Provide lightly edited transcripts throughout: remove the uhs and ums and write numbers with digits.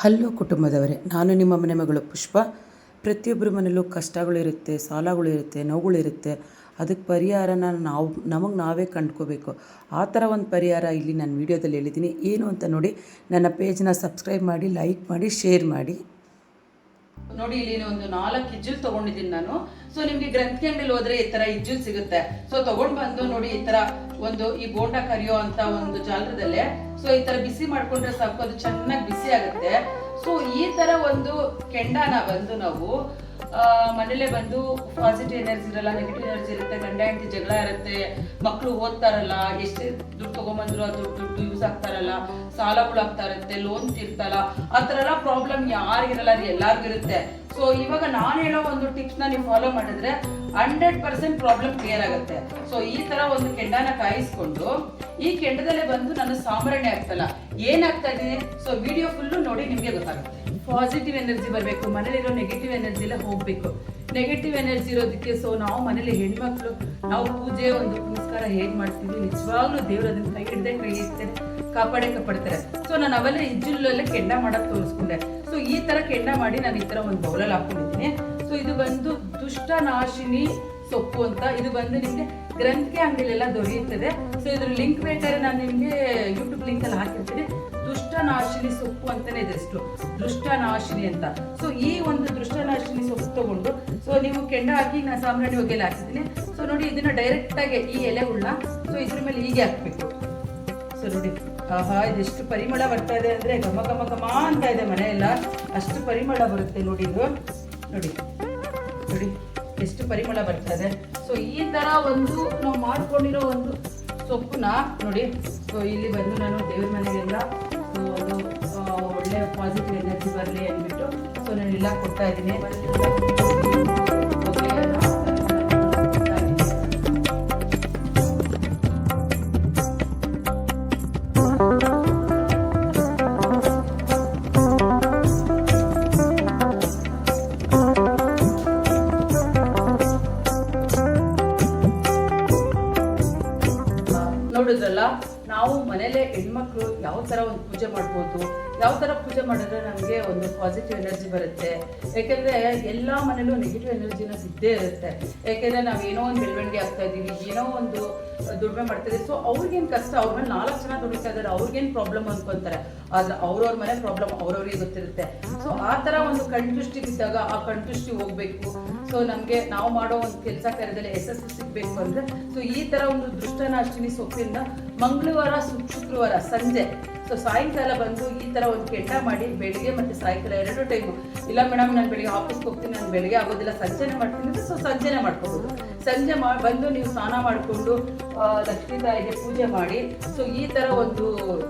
Hello ಕುಟುಂಬದವರೇ, ನಾನು ನಿಮ್ಮ ಮನೆ ಮಗಳು ಪುಷ್ಪ. ಪ್ರತಿಯೊಬ್ಬರ ಮನೇಲೂ ಕಷ್ಟಗಳಿರುತ್ತೆ, ಸಾಲಗಳಿರುತ್ತೆ, ನೋವುಗಳಿರುತ್ತೆ. ಅದಕ್ಕೆ ಪರಿಹಾರನ ನಮಗೆ ನಾವೇ ಕಂಡ್ಕೋಬೇಕು. ಆ ಥರ ಒಂದು ಪರಿಹಾರ ಇಲ್ಲಿ ನಾನು ವೀಡಿಯೋದಲ್ಲಿ ಹೇಳಿದ್ದೀನಿ. ಏನು ಅಂತ ನೋಡಿ, ನನ್ನ ಪೇಜ್ನ ಸಬ್ಸ್ಕ್ರೈಬ್ ಮಾಡಿ, ಲೈಕ್ ಮಾಡಿ, ಶೇರ್ ಮಾಡಿ. ನೋಡಿ, ಇಲ್ಲಿ ಒಂದು 4 ಇಜ್ಜಲ್ ತಗೊಂಡಿದ್ದೀನಿ ನಾನು. ಸೊ ನಿಮ್ಗೆ ಗ್ರಂಥಿ ಅಂಗಡಿಲಿ ಹೋದ್ರೆ ಈ ತರ ಇಜ್ಜಲ್ ಸಿಗುತ್ತೆ. ಸೊ ತಗೊಂಡ್ ಬಂದು ನೋಡಿ, ಈ ತರ ಈ ಬೋಂಡ ಕರಿಯೋ ಅಂತ ಒಂದು ಜಾಲರದಲ್ಲೇ ಸೊ ಈ ತರ ಬಿಸಿ ಮಾಡ್ಕೊಂಡ್ರೆ ಸಾಕು, ಅದು ಚೆನ್ನಾಗಿ ಬಿಸಿ ಆಗುತ್ತೆ. ಸೊ ಈ ತರ ಒಂದು ಕೆಂಡನ ಬಂದು ನಾವು ಮನೇಲೆ ಬಂದು ಪಾಸಿಟಿವ್ ಎನರ್ಜಿ ಇರಲ್ಲ, ನೆಗೆಟಿವ್ ಎನರ್ಜಿ ಇರುತ್ತೆ, ಗಂಡ ಹೆಂಡತಿ ಜಗಳ ಇರುತ್ತೆ, ಮಕ್ಕಳು ಓದ್ತಾರಲ್ಲ, ಎಷ್ಟೇ ದುಡ್ಡು ತಗೊಂಬಂದ್ರು ಅದು ದುಡ್ಡು ಯೂಸ್ ಆಗ್ತಾರಲ್ಲ, ಸಾಲಗಳು ಆಗ್ತಾ ಇರುತ್ತೆ, ಲೋನ್ ತೀರ್ತಾರಲ್ಲ, ಆ ಥರ ಎಲ್ಲ ಪ್ರಾಬ್ಲಮ್ ಯಾರಿಗಿರಲ್ಲ, ಅದು ಎಲ್ಲರಿಗೂ ಇರುತ್ತೆ. ಸೊ ಇವಾಗ ನಾನು ಹೇಳೋ ಒಂದು ಟಿಪ್ಸ್ನ ನೀವು ಫಾಲೋ ಮಾಡಿದ್ರೆ 100% ಪ್ರಾಬ್ಲಮ್ ಕ್ಲಿಯರ್ ಆಗುತ್ತೆ. ಸೊ ಈ ತರ ಒಂದು ಕೆಂಡನ ಕಾಯಿಸ್ಕೊಂಡು ಈ ಕೆಂಡದಲ್ಲೇ ಬಂದು ನನ್ನ ಸಾಂಬ್ರಾಣಿ ಆಗ್ತಲ್ಲ, ಏನಾಗ್ತಾ ಇದೆ, ಸೊ ವಿಡಿಯೋ ಫುಲ್ಲು ನೋಡಿ, ನಿಮಗೆ ಗೊತ್ತಾಗುತ್ತೆ. ಪಾಸಿಟಿವ್ ಎನರ್ಜಿ ಬರಬೇಕು, ಮನೇಲಿರೋ ನೆಗೆಟಿವ್ ಎನರ್ಜಿ ಎಲ್ಲ ಹೋಗ್ಬೇಕು. ನೆಗೆಟಿವ್ ಎನರ್ಜಿ ಇರೋದಕ್ಕೆ ಸೊ ನಾವು ಮನೇಲಿ ಹೆಣ್ಮಕ್ಳು ನಾವು ಪೂಜೆ ಒಂದು ಪುನಸ್ಕಾರ ಹೇಗೆ ಮಾಡ್ತೀವಿ, ನಿಜವಾಗ್ಲೂ ದೇವ್ರು ಅದನ್ನ ಕೈ ಇಡ್ತಾರೆ, ಕಾಪಾಡ್ತಾರೆ. ಸೊ ನಾನು ಅವೆಲ್ಲ ಇಜ್ಜುಲ್ಲೇ ಕೆಂಡ ಮಾಡಕ್ ತೋರಿಸ್ಕೊಂಡೆ. ಸೊ ಈ ತರ ಕೆಂಡ ಮಾಡಿ ನಾನು ಈ ತರ ಒಂದು ಬೌಲಲ್ಲಿ ಹಾಕೊಂಡಿದ್ದೀನಿ. ಸೊ ಇದು ಬಂದು ದುಷ್ಟನಾಶಿನಿ ಸೊಪ್ಪು ಅಂತ. ಇದು ಬಂದು ನಿಮ್ಗೆ ಗ್ರಂಥಿ ಅಂಗಡಿಲೆಲ್ಲ ದೊರೆಯುತ್ತದೆ. ಸೊ ಇದ್ರ ಲಿಂಕ್ ಬೇಕಾದ್ರೆ ನಾನು ನಿಮ್ಗೆ ಯೂಟ್ಯೂಬ್ ಲಿಂಕ್ ಅಲ್ಲಿ ಹಾಕಿರ್ತೀನಿ. ದುಷ್ಟನಾಶಿನಿ ಸೊಪ್ಪು ಅಂತಾನೆ ಇದೆಷ್ಟು ದುಷ್ಟನಾಶಿನಿ ಅಂತ. ಸೊ ಈ ಒಂದು ದುಷ್ಟನಾಶಿನಿ ಸೊಪ್ಪು ತಗೊಂಡು ಸೊ ನೀವು ಕೆಂಡ ಹಾಕಿ ನಾನು ಸಾಂಬ್ರಾಣಿ ಹೊಗೆಲ್ಲ ಹಾಕಿದ್ದೀನಿ. ಸೊ ನೋಡಿ, ಇದನ್ನ ಡೈರೆಕ್ಟ್ ಆಗಿ ಈ ಎಲೆಗಳನ್ನ ಸೊ ಇದ್ರ ಮೇಲೆ ಹೀಗೆ ಹಾಕ್ಬೇಕು. ಸೊ ನೋಡಿ, ಆಹಾ, ಇದೆಷ್ಟು ಪರಿಮಳ ಬರ್ತಾ ಇದೆ ಅಂದ್ರೆ ಘಮ ಘಮ ಘಮ ಅಂತ ಇದೆ ಮನೆ ಎಲ್ಲ, ಅಷ್ಟು ಪರಿಮಳ ಬರುತ್ತೆ ನೋಡಿ. ಇದು ನೋಡಿ ನೋಡಿ ಎಷ್ಟು ಪರಿಮಳ ಬರ್ತಾ ಇದೆ. ಸೊ ಈ ತರ ಒಂದು ನಾವು ಮಾಡ್ಕೊಂಡಿರೋ ಒಂದು ಸೊಪ್ಪನ್ನ ನೋಡಿ. ಸೊ ಇಲ್ಲಿ ಬಂದು ನಾನು ದೇವ್ರ ಮನೆಗೆಲ್ಲ ಒಂದು ಒಳ್ಳೆ ಪಾಸಿಟಿವ್ ಎನರ್ಜಿ ಬರಲಿ ಅಂದ್ಬಿಟ್ಟು ಸೊ ನಾನು ಎಲ್ಲ ಕೊಡ್ತಾ ಇದ್ದೀನಿ. ನೋಡಿದ್ರಲ್ಲ, ನಾವು ಮನೇಲೆ ಹೆಣ್ಮಕ್ಳು ಯಾವ ತರ ಒಂದು ಪೂಜೆ ಮಾಡ್ಬೋದು, ಯಾವ ತರ ಪೂಜೆ ಮಾಡಿದ್ರೆ ನಮಗೆ ಒಂದು ಪಾಸಿಟಿವ್ ಎನರ್ಜಿ ಬರುತ್ತೆ. ಯಾಕೆಂದ್ರೆ ಎಲ್ಲಾ ಮನೇಲೂ ನೆಗೆಟಿವ್ ಎನರ್ಜಿನ ಸಿದ್ದೇ ಇರುತ್ತೆ. ಯಾಕೆಂದ್ರೆ ನಾವ್ ಏನೋ ಒಂದು ಬೆಳವಣಿಗೆ ಆಗ್ತಾ ಇದೀವಿ, ಏನೋ ಒಂದು ದುಡಿಮೆ ಮಾಡ್ತಾ ಇದೀವಿ. ಸೊ ಅವ್ರಿಗೇನ್ ಕಷ್ಟ, ಅವ್ರ ಮೇಲೆ 4 ಜನ ದುಡಿತಾ ಇದಾರೆ, ಅವ್ರಿಗೇನ್ ಪ್ರಾಬ್ಲಮ್ ಅನ್ಕೊಂತಾರೆ. ಆದ್ರೆ ಅವ್ರವ್ರ ಮನೆ ಪ್ರಾಬ್ಲಮ್ ಅವ್ರವ್ರಿಗೆ ಗೊತ್ತಿರುತ್ತೆ. ಸೊ ಆ ತರ ಒಂದು ಕಣ್ದೃಷ್ಟಿ ಬಿದ್ದಾಗ ಆ ಕಣ್ದೃಷ್ಟಿ ಹೋಗ್ಬೇಕು. ಸೊ ನಮ್ಗೆ ನಾವು ಮಾಡೋ ಒಂದು ಕೆಲಸ ಕಾರ್ಯದಲ್ಲಿ ಯಶಸ್ಸು ಸಿಗ್ಬೇಕು ಅಂದ್ರೆ ಸೊ ಈ ತರ ಒಂದು ದುಷ್ಟನಾಶಿನಿ ಸೊಪ್ಪಿಂದ ಮಂಗಳವಾರ ಶುಕ್ರವಾರ ಸಂಜೆ ಸೊ ಸಾಯಂಕಾಲ ಬಂದು ಈ ತರ ಒಂದು ಕೆಂಡ ಮಾಡಿ ಬೆಳಿಗ್ಗೆ ಮತ್ತೆ ಸಾಯಂಕಾಲ 2 ಟೈಮು. ಇಲ್ಲ ಮೇಡಮ್ ನಾನು ಬೆಳಿಗ್ಗೆ ಆಫೀಸ್ಗೆ ಹೋಗ್ತೀನಿ, ನಾನು ಬೆಳಿಗ್ಗೆ ಆಗೋದಿಲ್ಲ ಸಂಜೆನೆ ಮಾಡ್ತೀನಿ, ಸೊ ಸಂಜೆನೆ ಮಾಡ್ಕೋಬಹುದು. ಸಂಜೆ ಬಂದು ನೀವು ಸ್ನಾನ ಮಾಡಿಕೊಂಡು ಲಕ್ಷ್ಮೀ ತಾಯಿಗೆ ಪೂಜೆ ಮಾಡಿ ಸೊ ಈ ತರ ಒಂದು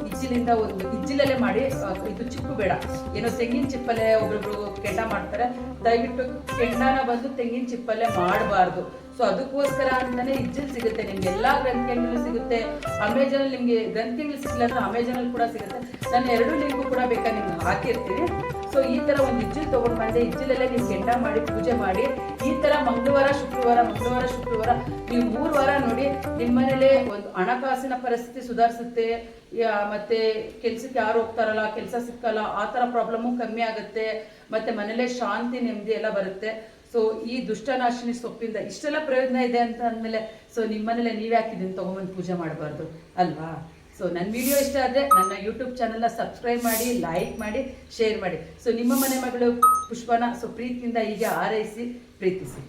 ಇಜ್ಜಿಲಿಂದ ಒಂದು ಇಜ್ಜಿಲಲ್ಲೇ ಮಾಡಿ. ಇದು ಚಿಪ್ಪು ಬೇಡ, ಏನೋ ತೆಂಗಿನ ಚಿಪ್ಪಲ್ಲೇ ಒಬ್ಬೊಬ್ರು ಕೆಂಡ ಮಾಡ್ತಾರೆ. ದಯವಿಟ್ಟು ಕೆಂಡನ ಬಂದು ತೆಂಗಿನ ಚಿಪ್ಪಲ್ಲೇ ಮಾಡಬಾರ್ದು. ಸೊ ಅದಕ್ಕೋಸ್ಕರ ಅಂತಾನೆ ಇಜ್ಜಿಲ್ ಸಿಗುತ್ತೆ ನಿಮ್ಗೆ, ಎಲ್ಲಾ ಗ್ರಂಥಿಗಳಲ್ಲೂ ಸಿಗುತ್ತೆ. ಅಮೆಜಾನ್ ನಿಮ್ಗೆ ಗ್ರಂಥಿಗಳು ಸಿಗಲ್ಲ ಅಂದ್ರೆ ಅಮೆಜಾನ್ ಕೂಡ ಸಿಗುತ್ತೆ. ನಾನು 2 ಲಿಂಕು ಕೂಡ ಬೇಕಾ ನಿಮ್ಗೆ ಹಾಕಿರ್ತೀನಿ. ಸೊ ಈ ತರ ಒಂದು ಇಜ್ಜಿಲ್ ತಗೊಂಡ್ ಬಂದೆ, ಇಜ್ಜಿಲಲ್ಲೇ ನೀವು ಕೆಂಡ ಮಾಡಿ ಪೂಜೆ ಮಾಡಿ. ಈ ತರ ಮಂಗಳವಾರ ಶುಕ್ರವಾರ ನೀವು 3 ವಾರ ನೋಡಿ, ನಿಮ್ಮ ಮನೇಲೆ ಒಂದು ಹಣಕಾಸಿನ ಪರಿಸ್ಥಿತಿ ಸುಧಾರಿಸುತ್ತೆ. ಮತ್ತೆ ಕೆಲ್ಸಕ್ಕೆ ಯಾರು ಹೋಗ್ತಾರಲ್ಲ, ಕೆಲಸ ಸಿಕ್ಕಲ್ಲ, ಆ ತರ ಪ್ರಾಬ್ಲಮ್ಮು ಕಮ್ಮಿ ಆಗುತ್ತೆ. ಮತ್ತೆ ಮನೇಲೆ ಶಾಂತಿ ನೆಮ್ಮದಿ ಎಲ್ಲ ಬರುತ್ತೆ. ಸೊ ಈ ದುಷ್ಟನಾಶಿನಿ ಸೊಪ್ಪಿಂದ ಇಷ್ಟೆಲ್ಲ ಪ್ರಯೋಜನ ಇದೆ ಅಂತ ಅಂದಮೇಲೆ ಸೊ ನಿಮ್ಮ ಮನೇಲೆ ನೀವೇ ಹಾಕಿದ್ದೀನಿ ತಗೊಂಬಂದು ಪೂಜೆ ಮಾಡಬಾರ್ದು ಅಲ್ವಾ? ಸೊ ನನ್ನ ವಿಡಿಯೋ ಇಷ್ಟ ಆದರೆ ನನ್ನ ಯೂಟ್ಯೂಬ್ ಚಾನಲ್ನ ಸಬ್ಸ್ಕ್ರೈಬ್ ಮಾಡಿ, ಲೈಕ್ ಮಾಡಿ, ಶೇರ್ ಮಾಡಿ. ಸೊ ನಿಮ್ಮ ಮನೆ ಮಗಳು ಪುಷ್ಪನ ಸೊ ಪ್ರೀತಿಯಿಂದ ಹೀಗೆ ಹಾರೈಸಿ ಪ್ರೀತಿಸಿ.